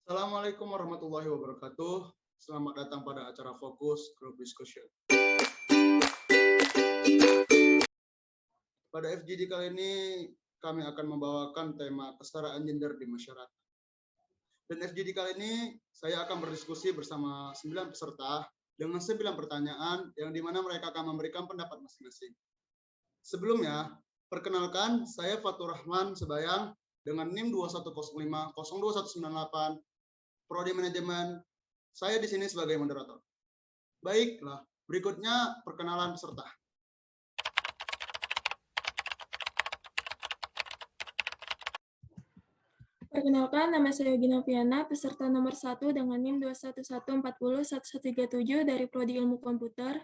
Assalamualaikum warahmatullahi wabarakatuh. Selamat datang pada acara Fokus Group Discussion. Pada FGD kali ini, kami akan membawakan tema kesetaraan gender di masyarakat. Dan FGD kali ini, saya akan berdiskusi bersama 9 peserta dengan 9 pertanyaan yang dimana mereka akan memberikan pendapat masing-masing. Sebelumnya, perkenalkan saya Fatur Rahman Sebayang dengan NIM 2105-02198, Prodi Manajemen. Saya di sini sebagai moderator. Baiklah, berikutnya perkenalan peserta. Perkenalkan, nama saya Gina Piana, peserta nomor 1 dengan NIM 211401137 dari Prodi Ilmu Komputer.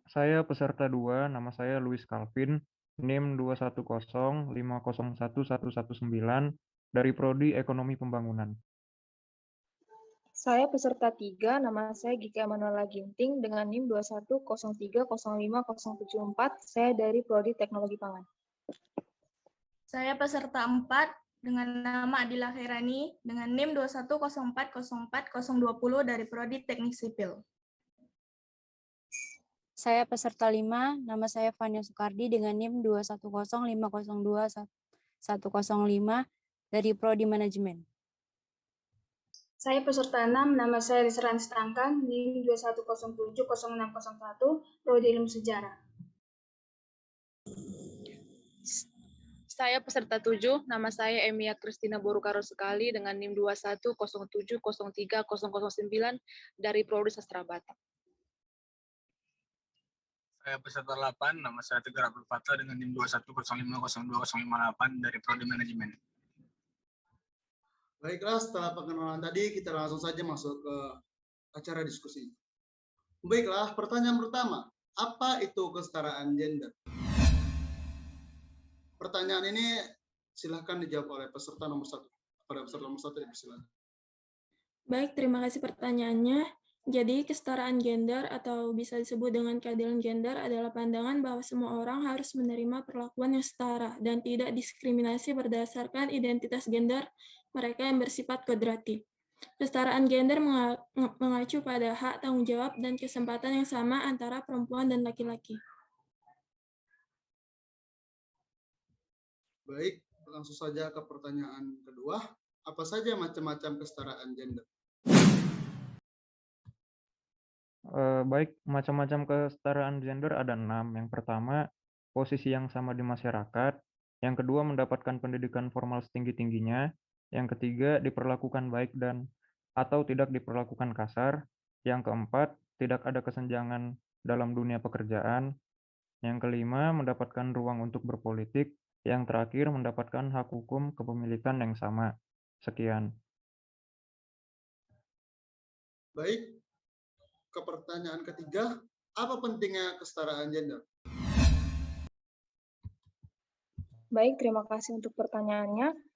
Saya peserta 2, nama saya Luis Calvin, NIM 210501119 dari Prodi Ekonomi Pembangunan. Saya peserta 3, nama saya Gika Emanuela Ginting dengan NIM 210305074, saya dari Prodi Teknologi Pangan. Saya peserta 4 dengan nama Adila Khairani dengan NIM 210404020 dari Prodi Teknik Sipil. Saya peserta 5, nama saya Fania Soekardi dengan NIM 210502105 dari Prodi Manajemen. Saya peserta 6, nama saya Rizran Stangkan, NIM 210700601, Prodi Ilmu Sejarah. Saya peserta 7, nama saya Emia Kristina Borukaro Sekali dengan NIM 21070303009 dari Prodi Sastra Batak. Saya peserta 8, nama saya Tegar Abdul Fattah dengan NIM 210502058 dari Prodi Manajemen. Baiklah, setelah pengenalan tadi, kita langsung saja masuk ke acara diskusi. Baiklah, pertanyaan pertama, apa itu kesetaraan gender? Pertanyaan ini silahkan dijawab oleh peserta nomor 1. Pada peserta nomor 1, silakan. Baik, terima kasih pertanyaannya. Jadi, kesetaraan gender atau bisa disebut dengan keadilan gender adalah pandangan bahwa semua orang harus menerima perlakuan yang setara dan tidak diskriminasi berdasarkan identitas gender mereka yang bersifat kodrati. Kesetaraan gender mengacu pada hak, tanggung jawab, dan kesempatan yang sama antara perempuan dan laki-laki. Baik, langsung saja ke pertanyaan kedua. Apa saja macam-macam kesetaraan gender? Baik, macam-macam kesetaraan gender ada 6. Yang pertama, posisi yang sama di masyarakat. Yang kedua, mendapatkan pendidikan formal setinggi-tingginya. Yang ketiga, diperlakukan baik dan atau tidak diperlakukan kasar. Yang keempat, tidak ada kesenjangan dalam dunia pekerjaan. Yang kelima, mendapatkan ruang untuk berpolitik. Yang terakhir, mendapatkan hak hukum kepemilikan yang sama. Sekian. Baik, ke pertanyaan ketiga, apa pentingnya kesetaraan gender? Baik, terima kasih untuk pertanyaannya.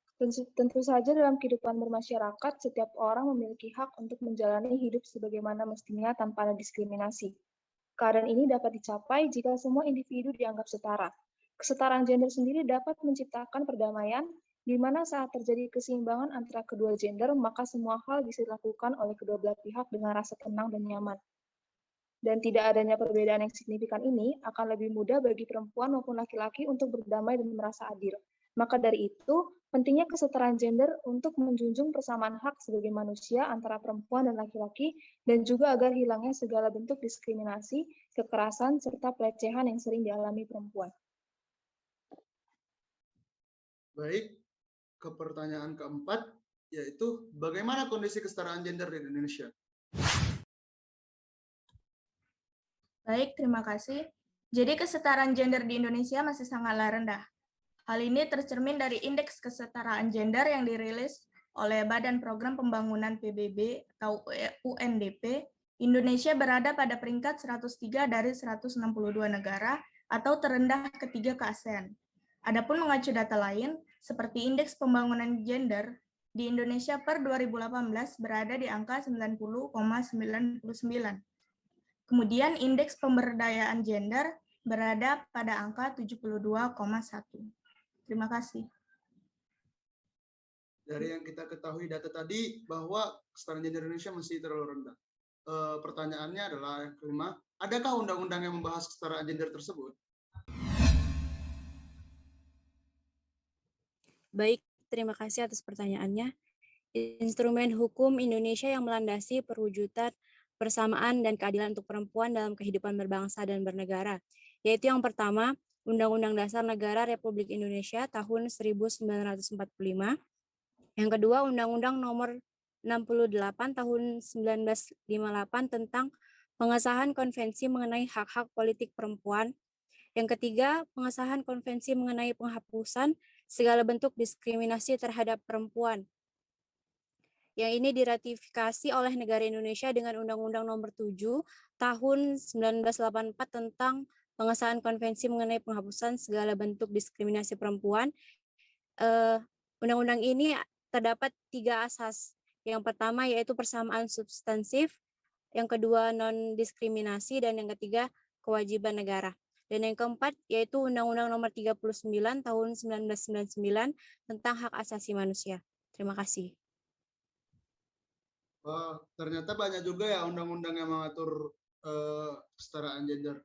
Tentu saja dalam kehidupan bermasyarakat, setiap orang memiliki hak untuk menjalani hidup sebagaimana mestinya tanpa ada diskriminasi. Keadaan ini dapat dicapai jika semua individu dianggap setara. Kesetaraan gender sendiri dapat menciptakan perdamaian, di mana saat terjadi keseimbangan antara kedua gender, maka semua hal bisa dilakukan oleh kedua belah pihak dengan rasa tenang dan nyaman. Dan tidak adanya perbedaan yang signifikan ini akan lebih mudah bagi perempuan maupun laki-laki untuk berdamai dan merasa adil. Maka dari itu, pentingnya kesetaraan gender untuk menjunjung persamaan hak sebagai manusia antara perempuan dan laki-laki, dan juga agar hilangnya segala bentuk diskriminasi, kekerasan, serta pelecehan yang sering dialami perempuan. Baik, ke pertanyaan keempat, yaitu bagaimana kondisi kesetaraan gender di Indonesia? Baik, terima kasih. Jadi kesetaraan gender di Indonesia masih sangatlah rendah. Hal ini tercermin dari Indeks Kesetaraan Gender yang dirilis oleh Badan Program Pembangunan PBB atau UNDP. Indonesia berada pada peringkat 103 dari 162 negara atau terendah ketiga ke ASEAN. Adapun mengacu data lain, seperti Indeks Pembangunan Gender, di Indonesia per 2018 berada di angka 90,99. Kemudian Indeks Pemberdayaan Gender berada pada angka 72,1. Terima kasih. Dari yang kita ketahui data tadi bahwa kesetaraan gender Indonesia masih terlalu rendah. Pertanyaannya adalah yang kelima, adakah undang-undang yang membahas kesetaraan gender tersebut? Baik, terima kasih atas pertanyaannya. Instrumen hukum Indonesia yang melandasi perwujudan persamaan dan keadilan untuk perempuan dalam kehidupan berbangsa dan bernegara, yaitu yang pertama, Undang-Undang Dasar Negara Republik Indonesia tahun 1945, yang kedua, Undang-Undang Nomor 68 tahun 1958 tentang pengesahan konvensi mengenai hak-hak politik perempuan. Yang ketiga, pengesahan konvensi mengenai penghapusan segala bentuk diskriminasi terhadap perempuan. Yang ini diratifikasi oleh negara Indonesia dengan Undang-Undang Nomor 7 tahun 1984 tentang pengesahan konvensi mengenai penghapusan segala bentuk diskriminasi perempuan. Undang-undang ini terdapat 3 asas. Yang pertama yaitu persamaan substansif, yang kedua non-diskriminasi, dan yang ketiga kewajiban negara. Dan yang keempat yaitu Undang-Undang Nomor 39 tahun 1999 tentang hak asasi manusia. Terima kasih. Wah, ternyata banyak juga ya undang-undang yang mengatur kesetaraan gender.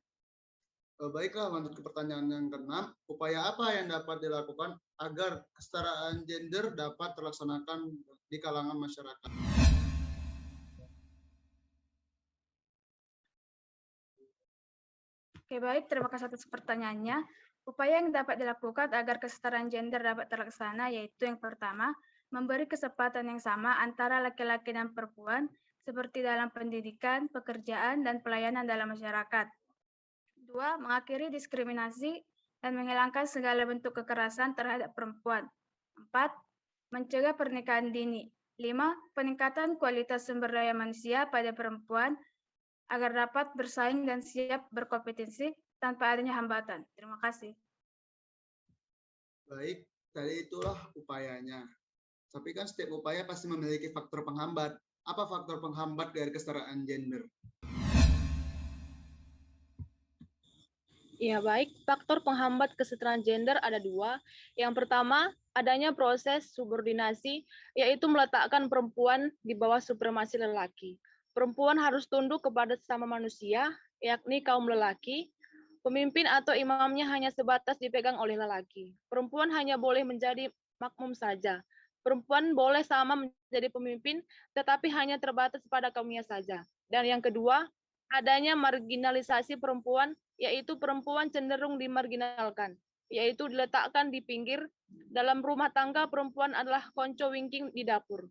Baiklah, lanjut ke pertanyaan yang keenam. Upaya apa yang dapat dilakukan agar kesetaraan gender dapat terlaksanakan di kalangan masyarakat? Oke, baik. Terima kasih atas pertanyaannya. Upaya yang dapat dilakukan agar kesetaraan gender dapat terlaksana yaitu yang pertama, memberi kesempatan yang sama antara laki-laki dan perempuan seperti dalam pendidikan, pekerjaan, dan pelayanan dalam masyarakat. 2. Mengakhiri diskriminasi dan menghilangkan segala bentuk kekerasan terhadap perempuan. 4. Mencegah pernikahan dini. 5. Peningkatan kualitas sumber daya manusia pada perempuan agar dapat bersaing dan siap berkompetensi tanpa adanya hambatan. Terima kasih. Baik, tadi itulah upayanya. Tapi kan setiap upaya pasti memiliki faktor penghambat. Apa faktor penghambat dari kesetaraan gender? Ya, baik. Faktor penghambat kesetaraan gender ada 2. Yang pertama, adanya proses subordinasi, yaitu meletakkan perempuan di bawah supremasi lelaki. Perempuan harus tunduk kepada sesama manusia, yakni kaum lelaki. Pemimpin atau imamnya hanya sebatas dipegang oleh lelaki. Perempuan hanya boleh menjadi makmum saja. Perempuan boleh sama menjadi pemimpin, tetapi hanya terbatas pada kaumnya saja. Dan yang kedua, adanya marginalisasi perempuan, yaitu perempuan cenderung dimarginalkan, yaitu diletakkan di pinggir. Dalam rumah tangga, perempuan adalah konco wingking di dapur.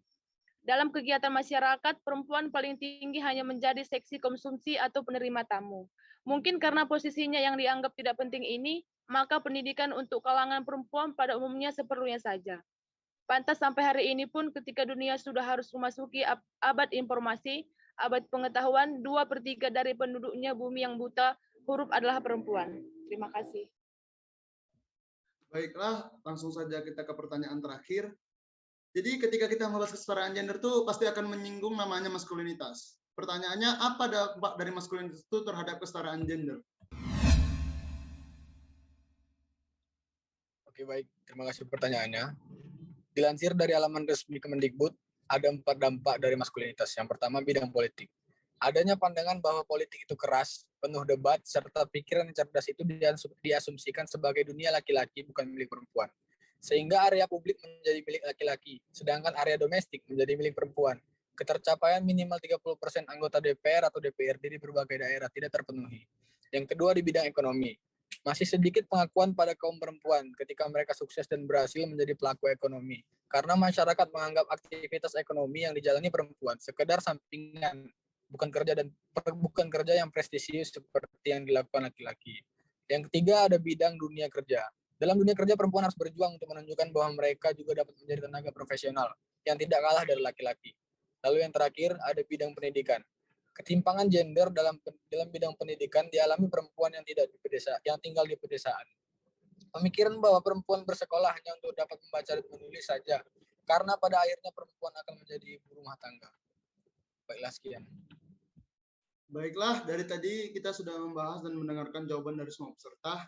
Dalam kegiatan masyarakat, perempuan paling tinggi hanya menjadi seksi konsumsi atau penerima tamu. Mungkin karena posisinya yang dianggap tidak penting ini, maka pendidikan untuk kalangan perempuan pada umumnya seperlunya saja. Pantas sampai hari ini pun ketika dunia sudah harus memasuki abad informasi, abad pengetahuan, 2/3 dari penduduknya bumi yang buta huruf adalah perempuan. Terima kasih. Baiklah, langsung saja kita ke pertanyaan terakhir. Jadi ketika kita membahas kesetaraan gender tuh pasti akan menyinggung namanya maskulinitas. Pertanyaannya, apa dampak dari maskulinitas itu terhadap kesetaraan gender? Oke, baik. Terima kasih pertanyaannya. Dilansir dari halaman resmi Kemendikbud, ada 4 dampak dari maskulinitas. Yang pertama, bidang politik. Adanya pandangan bahwa politik itu keras, penuh debat, serta pikiran yang cerdas itu diasumsikan sebagai dunia laki-laki bukan milik perempuan. Sehingga area publik menjadi milik laki-laki, sedangkan area domestik menjadi milik perempuan. Ketercapaian minimal 30% anggota DPR atau DPRD di berbagai daerah tidak terpenuhi. Yang kedua, di bidang ekonomi. Masih sedikit pengakuan pada kaum perempuan ketika mereka sukses dan berhasil menjadi pelaku ekonomi. Karena masyarakat menganggap aktivitas ekonomi yang dijalani perempuan sekedar sampingan, bukan kerja yang prestisius seperti yang dilakukan laki-laki. Yang ketiga, ada bidang dunia kerja. Dalam dunia kerja, perempuan harus berjuang untuk menunjukkan bahwa mereka juga dapat menjadi tenaga profesional yang tidak kalah dari laki-laki. Lalu yang terakhir, ada bidang pendidikan. Ketimpangan gender dalam bidang pendidikan dialami perempuan yang tinggal di pedesaan. Pemikiran bahwa perempuan bersekolah hanya untuk dapat membaca dan menulis saja, karena pada akhirnya perempuan akan menjadi ibu rumah tangga. Baiklah, sekian. Baiklah, dari tadi kita sudah membahas dan mendengarkan jawaban dari semua peserta.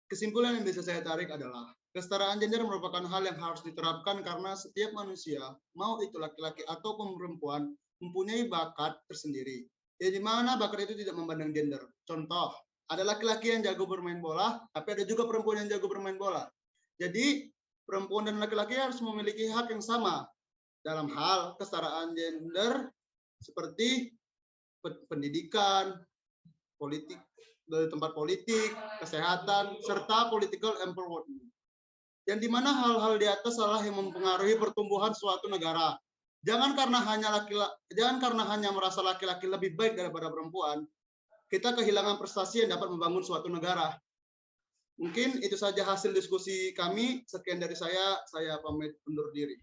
Kesimpulan yang bisa saya tarik adalah Kesetaraan gender merupakan hal yang harus diterapkan karena setiap manusia, mau itu laki-laki ataupun perempuan, mempunyai bakat tersendiri. Ya, di mana bakat itu tidak memandang gender. Contoh, ada laki-laki yang jago bermain bola, tapi ada juga perempuan yang jago bermain bola. Jadi, perempuan dan laki-laki harus memiliki hak yang sama dalam hal kesetaraan gender seperti pendidikan, politik, dari tempat politik, kesehatan, serta political empowerment. Yang dimana hal-hal di atas adalah yang mempengaruhi pertumbuhan suatu negara. Jangan karena hanya merasa laki-laki lebih baik daripada perempuan, kita kehilangan prestasi yang dapat membangun suatu negara. Mungkin itu saja hasil diskusi kami. Sekian dari saya pamit undur diri.